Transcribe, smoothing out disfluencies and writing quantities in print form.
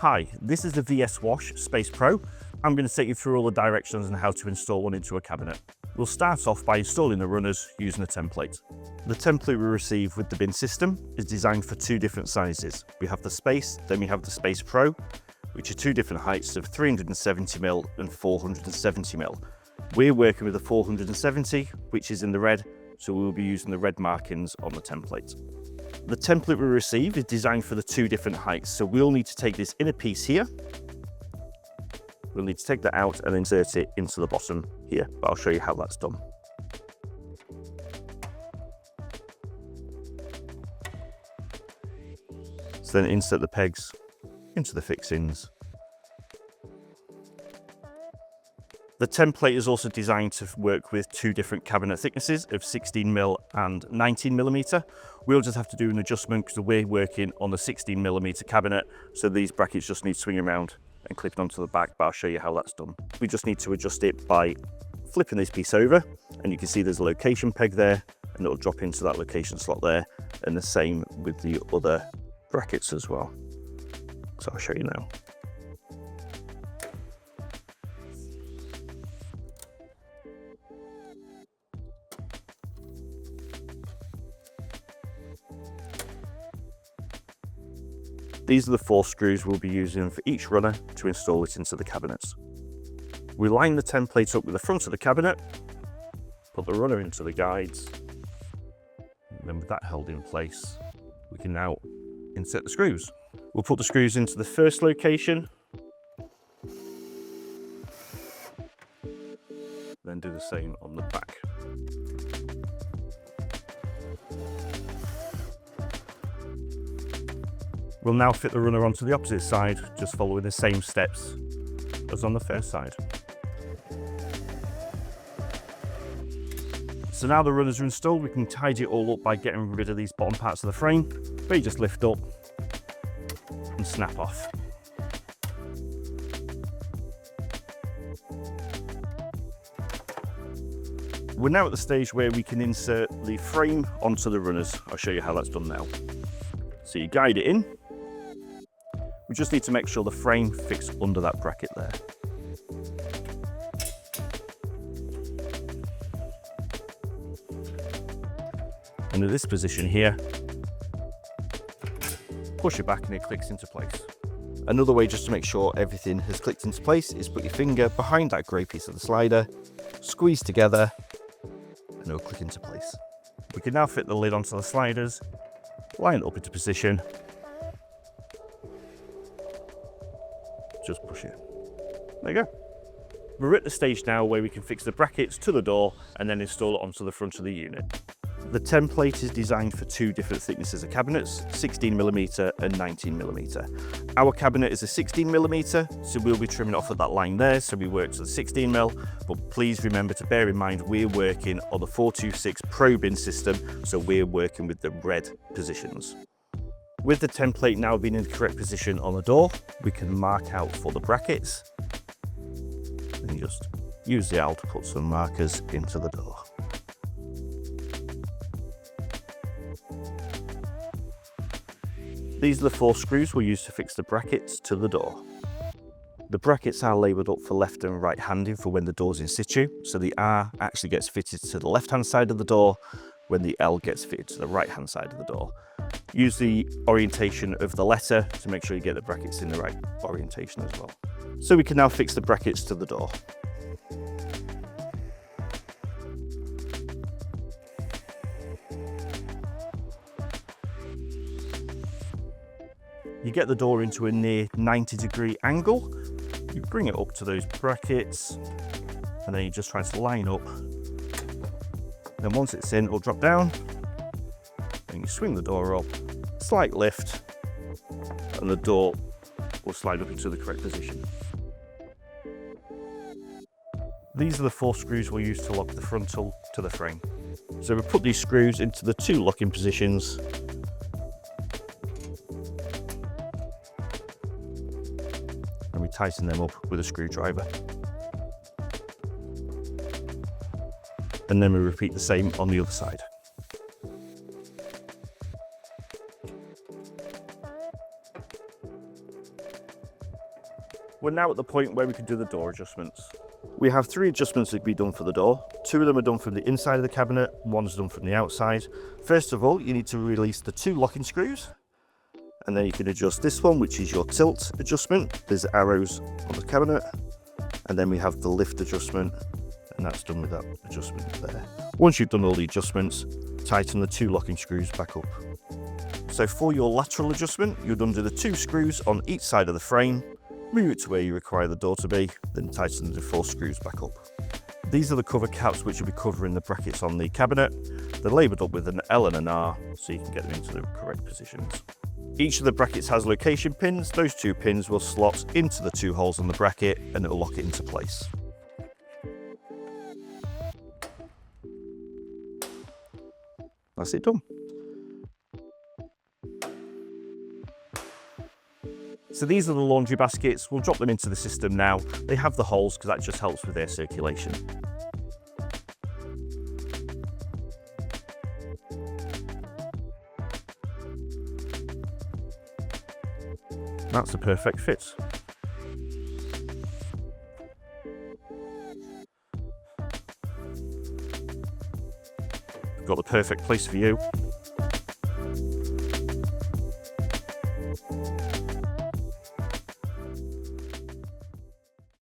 Hi, this is the VS Wash Space Pro. I'm going to take you through all the directions on how to install one into a cabinet. We'll start off by installing the runners using a template. The template we receive with the bin system is designed for two different sizes. We have the Space, then we have the Space Pro, which are two different heights of 370mm and 470mm. We're working with the 470, which is in the red, so we'll be using the red markings on the template. The template we receive is designed for the two different heights, so we'll need to take this inner piece here. We'll need to take that out and insert it into the bottom here, but I'll show you how that's done. So then insert the pegs into the fixings. The template is also designed to work with two different cabinet thicknesses of 16mm and 19mm. We'll just have to do an adjustment because we're working on the 16mm cabinet, so these brackets just need swinging around and clipping onto the back, but I'll show you how that's done. We just need to adjust it by flipping this piece over, and you can see there's a location peg there, and it'll drop into that location slot there, and the same with the other brackets as well. So I'll show you now. These are the 4 screws we'll be using for each runner to install it into the cabinets. We line the template up with the front of the cabinet, put the runner into the guides, and then with that held in place, we can now insert the screws. We'll put the screws into the first location, then do the same on the back. We'll now fit the runner onto the opposite side, just following the same steps as on the first side. So now the runners are installed, we can tidy it all up by getting rid of these bottom parts of the frame, where you just lift up and snap off. We're now at the stage where we can insert the frame onto the runners. I'll show you how that's done now. So you guide it in. We just need to make sure the frame fits under that bracket there. And in this position here, push it back and it clicks into place. Another way just to make sure everything has clicked into place is put your finger behind that grey piece of the slider, squeeze together, and it'll click into place. We can now fit the lid onto the sliders, line it up into position, just push it. There you go. We're at the stage now where we can fix the brackets to the door and then install it onto the front of the unit. The template is designed for two different thicknesses of cabinets, 16mm and 19mm. Our cabinet is a 16mm, so we'll be trimming off at that line there, so we work to the 16mm, but please remember to bear in mind we're working on the 426 Pro bin system, so we're working with the red positions. With the template now being in the correct position on the door, we can mark out for the brackets and just use the awl to put some markers into the door. These are the 4 screws we'll use to fix the brackets to the door. The brackets are labelled up for left and right handing for when the door's in situ, so the R actually gets fitted to the left hand side of the door when the L gets fitted to the right hand side of the door. Use the orientation of the letter to make sure you get the brackets in the right orientation as well. So we can now fix the brackets to the door. You get the door into a near 90-degree angle, you bring it up to those brackets, and then you just try to line up. Then once it's in, it'll drop down, and you swing the door up, slight lift, and the door will slide up into the correct position. These are the 4 screws we'll use to lock the frontal to the frame. So we put these screws into the 2 locking positions, and we tighten them up with a screwdriver. And then we repeat the same on the other side. We're now at the point where we can do the door adjustments. We have 3 adjustments that can be done for the door. 2 of them are done from the inside of the cabinet, 1's done from the outside. First of all, you need to release the 2 locking screws, and then you can adjust this one, which is your tilt adjustment. There's arrows on the cabinet, and then we have the lift adjustment, and that's done with that adjustment there. Once you've done all the adjustments, tighten the 2 locking screws back up. So for your lateral adjustment, you'd undo the 2 screws on each side of the frame, move it to where you require the door to be, then tighten the 4 screws back up. These are the cover caps which will be covering the brackets on the cabinet. They're labelled up with an L and an R, so you can get them into the correct positions. Each of the brackets has location pins. Those 2 pins will slot into the 2 holes on the bracket and it will lock it into place. That's it done. So these are the laundry baskets. We'll drop them into the system now. They have the holes because that just helps with their circulation. That's a perfect fit. We've got the perfect place for you.